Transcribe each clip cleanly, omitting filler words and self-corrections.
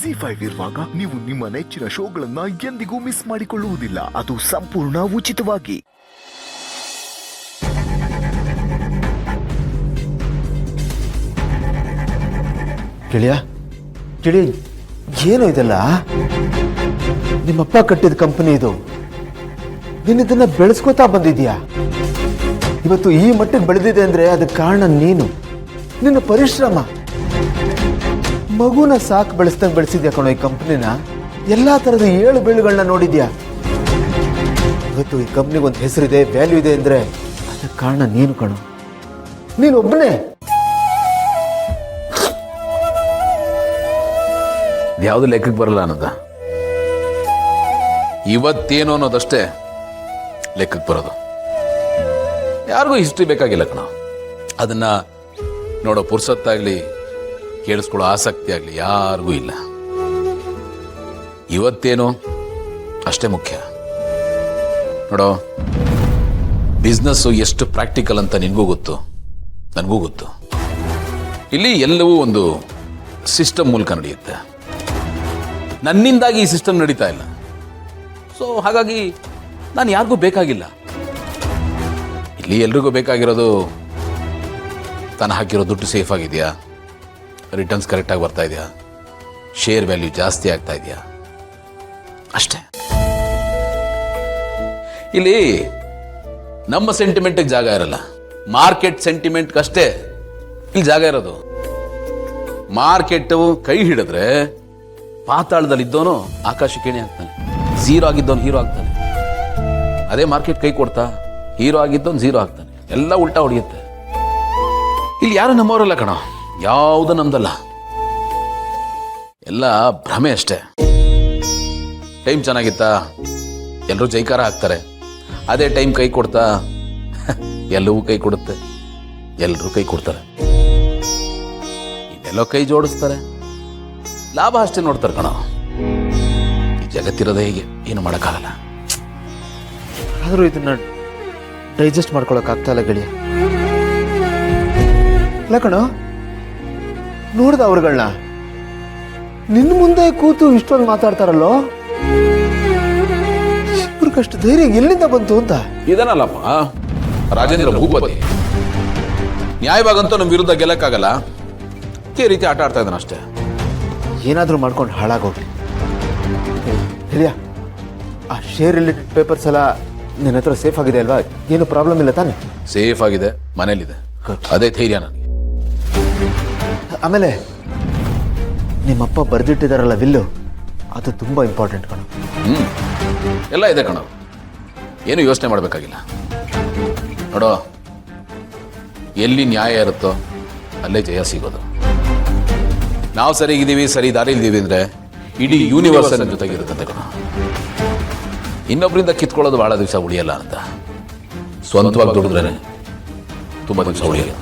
ZEE5 ಇರುವಾಗ ನೀವು ನಿಮ್ಮ ನೆಚ್ಚಿನ ಶೋಗಳನ್ನ ಎಂದಿಗೂ ಮಿಸ್ ಮಾಡಿಕೊಳ್ಳುವುದಿಲ್ಲ. ಅದು ಸಂಪೂರ್ಣ ಉಚಿತವಾಗಿ. ಗೆಳೆಯ ಗೆಳೆಯ, ಏನು ಇದೆಲ್ಲ? ನಿಮ್ಮಪ್ಪ ಕಟ್ಟಿದ ಕಂಪನಿ ಇದು. ನೀನಿದನ್ನ ಬೆಳೆಸ್ಕೋತಾ ಬಂದಿದ್ಯಾ. ಇವತ್ತು ಈ ಮಟ್ಟಿಗೆ ಬೆಳೆದಿದೆ ಅಂದ್ರೆ ಅದಕ್ಕೆ ಕಾರಣ ನೀನು, ನಿನ್ನ ಪರಿಶ್ರಮ. ಮಗುನ ಸಾಕು ಬೆಳೆಸ್ದಂಗೆ ಬೆಳೆಸಿದ್ಯಾ ಕಣೋ ಈ ಕಂಪ್ನಿನ. ಎಲ್ಲಾ ತರದ ಏಳು ಬೀಳುಗಳನ್ನ ನೋಡಿದ್ಯಾ. ಇವತ್ತು ಈ ಕಂಪ್ನಿಗೆ ಒಂದು ಹೆಸರಿದೆ, ವ್ಯಾಲ್ಯೂ ಇದೆ ಅಂದ್ರೆ ಅದಕ್ಕೆ ಕಾರಣ ನೀನು ಕಣೋ, ನೀನೊಬ್ಬನೇ. ಯಾವುದು ಲೆಕ್ಕಕ್ಕೆ ಬರಲ್ಲ ಅನ್ನೋದ. ಇವತ್ತೇನು ಅನ್ನೋದಷ್ಟೇ ಲೆಕ್ಕಕ್ಕೆ ಬರೋದು. ಯಾರಿಗೂ ಹಿಸ್ಟ್ರಿ ಬೇಕಾಗಿಲ್ಲ ಕಣ. ಅದನ್ನ ನೋಡೋ ಪುರ್ಸತ್ತಾಗ್ಲಿ ಕೇಳಿಸ್ಕೊಳ್ಳೋ ಆಸಕ್ತಿ ಆಗ್ಲಿ ಯಾರಿಗೂ ಇಲ್ಲ. ಇವತ್ತೇನು ಅಷ್ಟೇ ಮುಖ್ಯ. ನೋಡೋ, ಬಿಸ್ನೆಸ್ಸು ಎಷ್ಟು ಪ್ರಾಕ್ಟಿಕಲ್ ಅಂತ ನಿನಗೂ ಗೊತ್ತು, ನನಗೂ ಗೊತ್ತು. ಇಲ್ಲಿ ಎಲ್ಲವೂ ಒಂದು ಸಿಸ್ಟಮ್ ಮೂಲಕ ನಡೆಯುತ್ತೆ. ನನ್ನಿಂದಾಗಿ ಈ ಸಿಸ್ಟಮ್ ನಡೀತಾ ಇಲ್ಲ. ಸೊ ಹಾಗಾಗಿ ನಾನು ಯಾರಿಗೂ ಬೇಕಾಗಿಲ್ಲ. ಇಲ್ಲಿ ಎಲ್ರಿಗೂ ಬೇಕಾಗಿರೋದು ತಾನು ಹಾಕಿರೋ ದುಡ್ಡು ಸೇಫ್ ಆಗಿದೆಯಾ, ರಿಟರ್ನ್ಸ್ ಕರೆಕ್ಟಾಗಿ ಬರ್ತಾ ಇದೆಯಾ, ಶೇರ್ ವ್ಯಾಲ್ಯೂ ಜಾಸ್ತಿ ಆಗ್ತಾ ಇದೆಯಾ, ಅಷ್ಟೇ. ಇಲ್ಲಿ ನಮ್ಮ ಸೆಂಟಿಮೆಂಟ್ಗೆ ಜಾಗ ಇರಲ್ಲ, ಮಾರ್ಕೆಟ್ ಸೆಂಟಿಮೆಂಟ್ಗಷ್ಟೇ ಇಲ್ಲಿ ಜಾಗ ಇರೋದು. ಮಾರ್ಕೆಟ್ ಕೈ ಹಿಡಿದ್ರೆ ಪಾತಾಳದಲ್ಲಿದ್ದವನು ಆಕಾಶಕ್ಕೇಣೆ ಆಗ್ತಾನೆ, ಝೀರೋ ಆಗಿದ್ದವನು ಹೀರೋ ಆಗ್ತಾನೆ. ಅದೇ ಮಾರ್ಕೆಟ್ ಕೈ ಕೊಡ್ತಾ ಹೀರೋ ಆಗಿದ್ದವನು ಝೀರೋ ಆಗ್ತಾನೆ. ಎಲ್ಲ ಉಲ್ಟಾ ಹೊಡೆಯುತ್ತೆ. ಇಲ್ಲಿ ಯಾರು ನಮ್ಮವರಲ್ಲ ಕಣ, ಯಾವುದು ನಮ್ದಲ್ಲ, ಎಲ್ಲ ಭ್ರಮೆ ಅಷ್ಟೇ. ಟೈಮ್ ಚೆನ್ನಾಗಿತ್ತಾ ಎಲ್ಲರೂ ಜೈಕಾರ ಹಾಕ್ತಾರೆ. ಅದೇ ಟೈಮ್ ಕೈ ಕೊಡ್ತಾ ಎಲ್ಲವೂ ಕೈ ಕೊಡುತ್ತೆ, ಎಲ್ಲರೂ ಕೈ ಕೊಡ್ತಾರೆ. ಇನ್ನೆಲ್ಲೋ ಕೈ ಜೋಡಿಸ್ತಾರೆ, ಲಾಭ ಅಷ್ಟೇ ನೋಡ್ತಾರೆ ಕಣ. ಈ ಜಗತ್ತಿರೋದೇ ಹೀಗೆ, ಏನು ಮಾಡೋಕ್ಕಾಗಲ್ಲ. ಆದರೂ ಇದನ್ನ ಡೈಜೆಸ್ಟ್ ಮಾಡ್ಕೊಳಕ್ ಆಗ್ತಾ ಇಲ್ಲ ಗೆಳೆಯ. ಇಲ್ಲ ಕಣ, ನೋಡ್ದ ಅವ್ರುಗಳನ್ನ ನಿನ್ನ ಮುಂದೆ ಕೂತು ಇಷ್ಟೊಂದು ಮಾತಾಡ್ತಾರಲ್ಲೋ, ಇವ್ರಿಗಷ್ಟು ಧೈರ್ಯ ಎಲ್ಲಿಂದ ಬಂತು ಅಂತ. ಇದನ್ನಲ್ಲಪ್ಪ ರಾಜೇಂದ್ರ ಭೂಪತಿ. ನ್ಯಾಯವಾಗಂತೂ ನಮ್ಮ ವಿರುದ್ಧ ಗೆಲ್ಲಕ್ಕಾಗಲ್ಲ, ಈ ರೀತಿ ಆಟ ಆಡ್ತಾ ಇದ್ದಾನೆ ಅಷ್ಟೇ. ಏನಾದರೂ ಮಾಡ್ಕೊಂಡು ಹಾಳಾಗೋಗ್ಲಿ. ಗೆಳೆಯ, ಆ ಶೇರ್ ರಿಲೇಟೆಡ್ ಪೇಪರ್ಸ್ ಎಲ್ಲ ನಿನ್ನ ಹತ್ರ ಸೇಫ್ ಆಗಿದೆ ಅಲ್ವಾ? ಏನು ಪ್ರಾಬ್ಲಮ್ ಇಲ್ಲ ತಾನೆ? ಸೇಫ್ ಆಗಿದೆ, ಮನೇಲಿದೆ. ಅದೇ ಧೈರ್ಯ ನನಗೆ. ಆಮೇಲೆ ನಿಮ್ಮಪ್ಪ ಬರೆದಿಟ್ಟಿದಾರಲ್ಲ ವಿಲ್ಲು, ಅದು ತುಂಬಾ ಇಂಪಾರ್ಟೆಂಟ್ ಕಣ. ಎಲ್ಲ ಇದೆ ಕಣ, ಏನು ಯೋಚನೆ ಮಾಡಬೇಕಾಗಿಲ್ಲ. ನೋಡೋ, ಎಲ್ಲಿ ನ್ಯಾಯ ಇರುತ್ತೋ ಅಲ್ಲೇ ಜಯ ಸಿಗೋದು. ನಾವು ಸರಿಗಿದ್ದೀವಿ, ಸರಿ ದಾರಿಲಿದ್ದೀವಿ ಅಂದ್ರೆ ಇಡೀ ಯೂನಿವರ್ಸ್ ನನ್ನ ಜೊತೆಗಿರುತ್ತೆ ಕಣ. ಇನ್ನೊಬ್ಬರಿಂದ ಕಿತ್ಕೊಳ್ಳೋದು ಬಹಳ ದಿವಸ ಉಳಿಯಲ್ಲ ಅಂತ. ಸ್ವಂತವಾಗಿ ದುಡಿದ್ರೇನೆ ತುಂಬಾ ದಿವಸ ಉಳಿಯಲ್ಲ.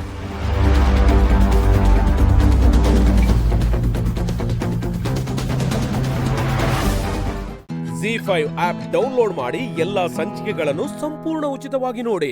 ZEE5 ಆಪ್ ಡೌನ್ಲೋಡ್ ಮಾಡಿ ಎಲ್ಲಾ ಸಂಚಿಕೆಗಳನ್ನು ಸಂಪೂರ್ಣ ಉಚಿತವಾಗಿ ನೋಡಿ.